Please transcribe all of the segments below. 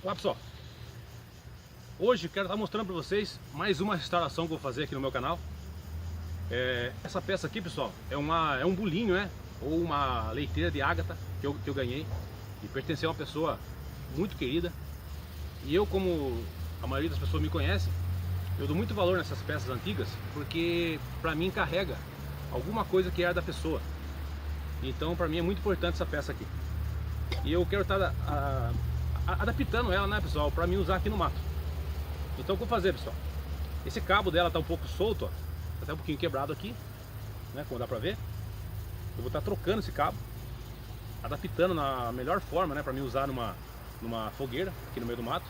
Olá pessoal, hoje quero estar mostrando para vocês mais uma restauração que eu vou fazer aqui no meu canal. Essa peça aqui, pessoal, é um bolinho, né? Ou uma leiteira de ágata que eu ganhei e pertenceu a uma pessoa muito querida. E eu, como a maioria das pessoas me conhece, eu dou muito valor nessas peças antigas porque para mim carrega alguma coisa que era da pessoa. Então para mim é muito importante essa peça aqui. E eu quero estar adaptando ela, né, pessoal, para mim usar aqui no mato. Então o que eu vou fazer, pessoal? Esse cabo dela tá um pouco solto, ó, tá até um pouquinho quebrado aqui, né, como dá pra ver. Eu vou estar trocando esse cabo, adaptando na melhor forma, né, para mim usar numa fogueira aqui no meio do mato.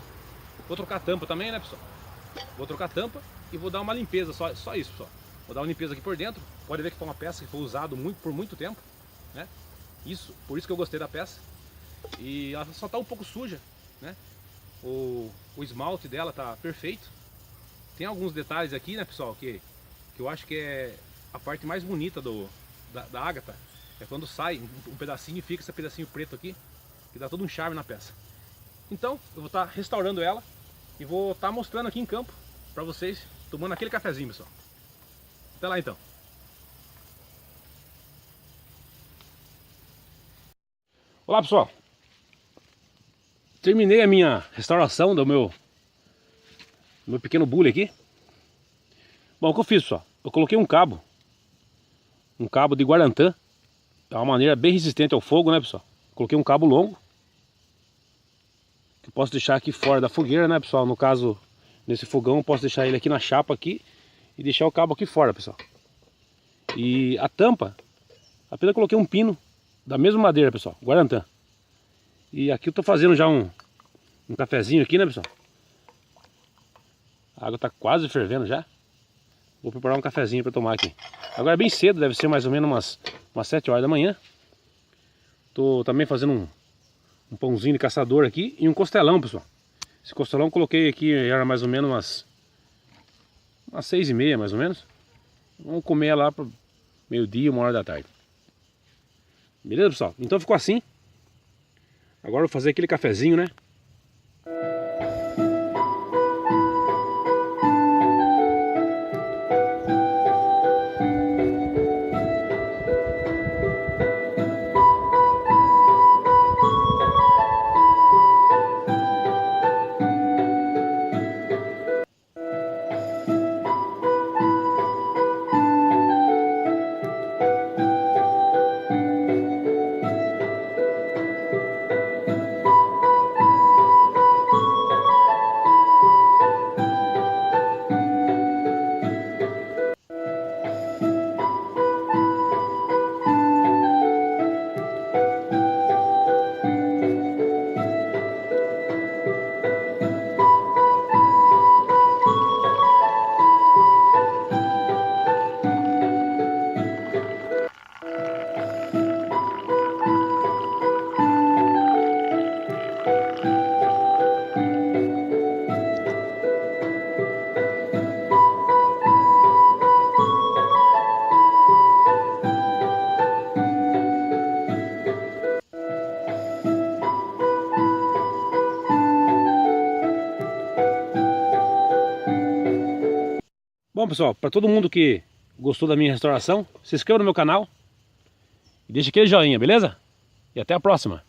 Vou trocar a tampa também, né, pessoal? Vou trocar a tampa e vou dar uma limpeza, só isso, pessoal. Vou dar uma limpeza aqui por dentro. Pode ver que foi uma peça que foi usada por muito tempo, né? Por isso que eu gostei da peça. E ela só tá um pouco suja, né? O esmalte dela tá perfeito. Tem alguns detalhes aqui, né, pessoal, que eu acho que é a parte mais bonita da ágata. É quando sai um pedacinho e fica esse pedacinho preto aqui, que dá todo um charme na peça. Então eu vou estar restaurando ela e vou estar mostrando aqui em campo para vocês, tomando aquele cafezinho, pessoal. Até lá então. Olá, pessoal. Terminei a minha restauração do meu pequeno bule aqui. Bom, o que eu fiz, pessoal? Eu coloquei um cabo de guarantã. É uma maneira bem resistente ao fogo, né, pessoal? Coloquei um cabo longo, que eu posso deixar aqui fora da fogueira, né, pessoal? No caso, nesse fogão, eu posso deixar ele aqui na chapa aqui e deixar o cabo aqui fora, pessoal. E a tampa, apenas coloquei um pino da mesma madeira, pessoal, guarantã. E aqui eu tô fazendo já um cafezinho aqui, né, pessoal? A água tá quase fervendo já. Vou preparar um cafezinho para tomar aqui. Agora é bem cedo, deve ser mais ou menos umas 7 horas da manhã. Tô também fazendo um pãozinho de caçador aqui e um costelão, pessoal. Esse costelão eu coloquei aqui, era mais ou menos umas 6h30, mais ou menos. Vamos comer lá para meio-dia, 1 hora da tarde. Beleza, pessoal? Então ficou assim. Agora eu vou fazer aquele cafezinho, né? Bom, pessoal, para todo mundo que gostou da minha restauração, se inscreva no meu canal e deixa aquele joinha, beleza? E até a próxima!